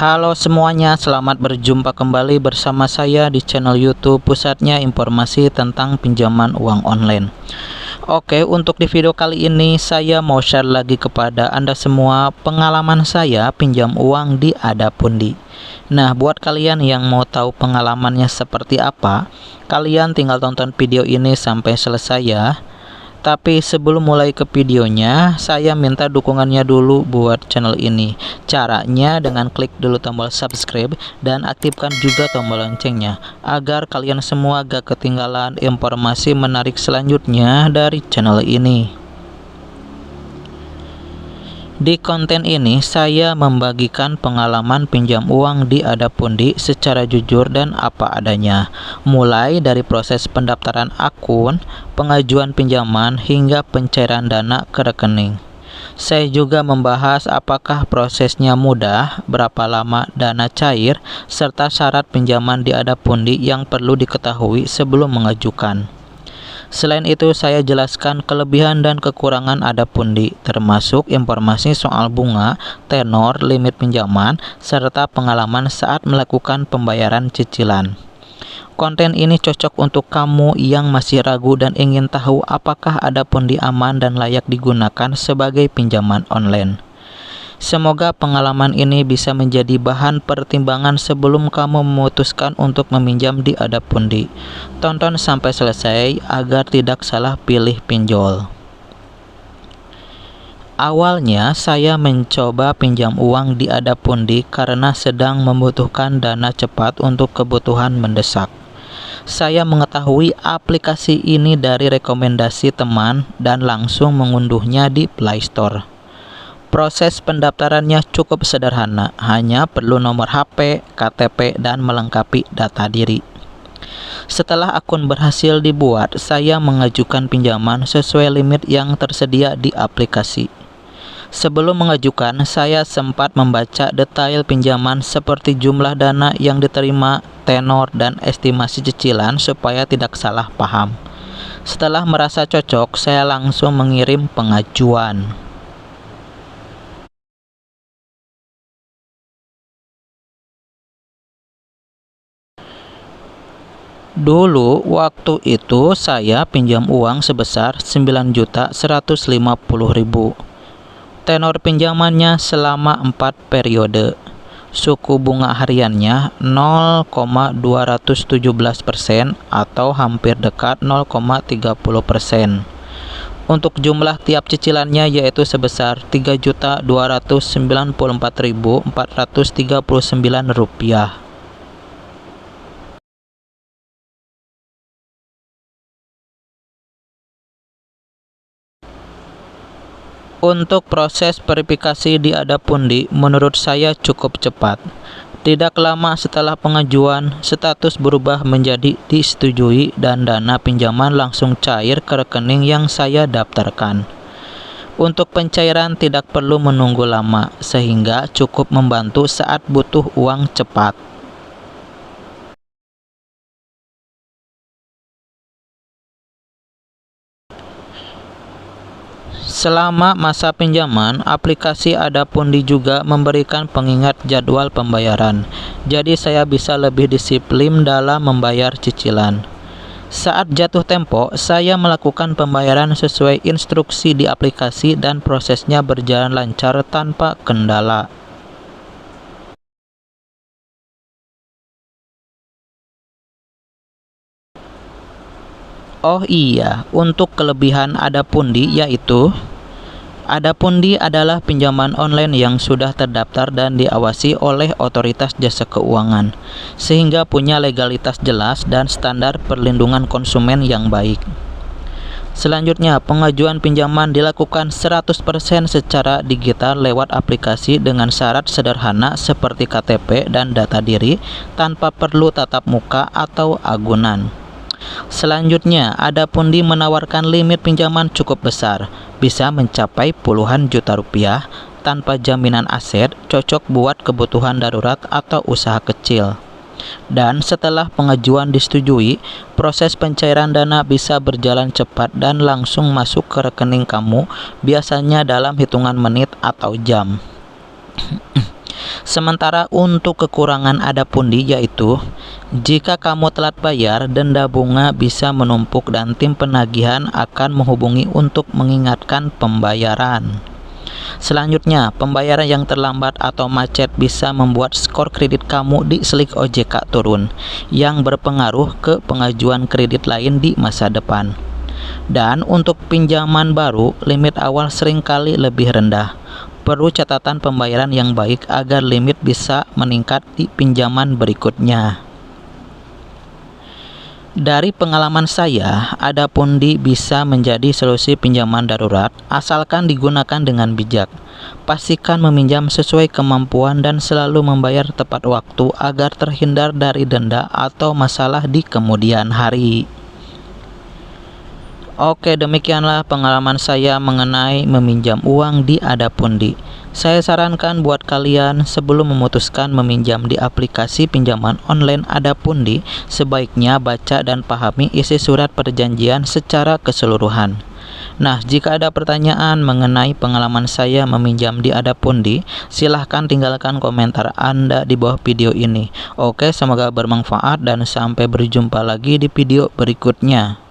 Halo semuanya, selamat berjumpa kembali bersama saya di channel YouTube Pusatnya Informasi tentang Pinjaman Uang Online. Oke, untuk di video kali ini saya mau share lagi kepada Anda semua pengalaman saya pinjam uang di Adapundi. Nah, buat kalian yang mau tahu pengalamannya seperti apa, kalian tinggal tonton video ini sampai selesai ya. Tapi sebelum mulai ke videonya, saya minta dukungannya dulu buat channel ini. Caranya dengan klik dulu tombol subscribe dan aktifkan juga tombol loncengnya, agar kalian semua gak ketinggalan informasi menarik selanjutnya dari channel ini. Di konten ini saya membagikan pengalaman pinjam uang di Adapundi secara jujur dan apa adanya, mulai dari proses pendaftaran akun, pengajuan pinjaman, hingga pencairan dana ke rekening. Saya juga membahas apakah prosesnya mudah, berapa lama dana cair, serta syarat pinjaman di Adapundi yang perlu diketahui sebelum mengajukan. Selain itu, saya jelaskan kelebihan dan kekurangan Adapundi, termasuk informasi soal bunga, tenor, limit pinjaman, serta pengalaman saat melakukan pembayaran cicilan. Konten ini cocok untuk kamu yang masih ragu dan ingin tahu apakah Adapundi aman dan layak digunakan sebagai pinjaman online. Semoga pengalaman ini bisa menjadi bahan pertimbangan sebelum kamu memutuskan untuk meminjam di Adapundi. Tonton sampai selesai agar tidak salah pilih pinjol. Awalnya saya mencoba pinjam uang di Adapundi karena sedang membutuhkan dana cepat untuk kebutuhan mendesak. Saya mengetahui aplikasi ini dari rekomendasi teman dan langsung mengunduhnya di Play Store. Proses pendaftarannya cukup sederhana, hanya perlu nomor HP, KTP, dan melengkapi data diri. Setelah akun berhasil dibuat, saya mengajukan pinjaman sesuai limit yang tersedia di aplikasi. Sebelum mengajukan, saya sempat membaca detail pinjaman seperti jumlah dana yang diterima, tenor, dan estimasi cicilan supaya tidak salah paham. Setelah merasa cocok, saya langsung mengirim pengajuan. Dulu waktu itu saya pinjam uang sebesar 9.150.000. Tenor pinjamannya selama 4 periode. Suku bunga hariannya 0,217% atau hampir dekat 0,30%. Untuk jumlah tiap cicilannya yaitu sebesar Rp3.294.439. Untuk proses verifikasi di Adapundi menurut saya cukup cepat. Tidak lama setelah pengajuan, status berubah menjadi disetujui dan dana pinjaman langsung cair ke rekening yang saya daftarkan. Untuk pencairan tidak perlu menunggu lama, sehingga cukup membantu saat butuh uang cepat. Selama masa pinjaman, aplikasi Adapundi juga memberikan pengingat jadwal pembayaran. Jadi saya bisa lebih disiplin dalam membayar cicilan. Saat jatuh tempo, saya melakukan pembayaran sesuai instruksi di aplikasi dan prosesnya berjalan lancar tanpa kendala. Oh iya, untuk kelebihan Adapundi yaitu Adapundi adalah pinjaman online yang sudah terdaftar dan diawasi oleh otoritas jasa keuangan, sehingga punya legalitas jelas dan standar perlindungan konsumen yang baik. Selanjutnya, pengajuan pinjaman dilakukan 100% secara digital lewat aplikasi dengan syarat sederhana seperti KTP dan data diri tanpa perlu tatap muka atau agunan. Selanjutnya, Adapundi menawarkan limit pinjaman cukup besar, bisa mencapai puluhan juta rupiah tanpa jaminan aset, cocok buat kebutuhan darurat atau usaha kecil. Dan setelah pengajuan disetujui, proses pencairan dana bisa berjalan cepat dan langsung masuk ke rekening kamu, biasanya dalam hitungan menit atau jam. Sementara untuk kekurangan Adapundi yaitu jika kamu telat bayar, denda bunga bisa menumpuk dan tim penagihan akan menghubungi untuk mengingatkan pembayaran. Selanjutnya, pembayaran yang terlambat atau macet bisa membuat skor kredit kamu di Slik OJK turun, yang berpengaruh ke pengajuan kredit lain di masa depan. Dan untuk pinjaman baru, limit awal seringkali lebih rendah. Perlu catatan pembayaran yang baik agar limit bisa meningkat di pinjaman berikutnya. Dari pengalaman saya, Adapundi bisa menjadi solusi pinjaman darurat asalkan digunakan dengan bijak. Pastikan meminjam sesuai kemampuan dan selalu membayar tepat waktu agar terhindar dari denda atau masalah di kemudian hari. Oke, demikianlah pengalaman saya mengenai meminjam uang di Adapundi. Saya sarankan buat kalian sebelum memutuskan meminjam di aplikasi pinjaman online Adapundi, sebaiknya baca dan pahami isi surat perjanjian secara keseluruhan. Nah, jika ada pertanyaan mengenai pengalaman saya meminjam di Adapundi, silahkan tinggalkan komentar Anda di bawah video ini. Oke, semoga bermanfaat dan sampai berjumpa lagi di video berikutnya.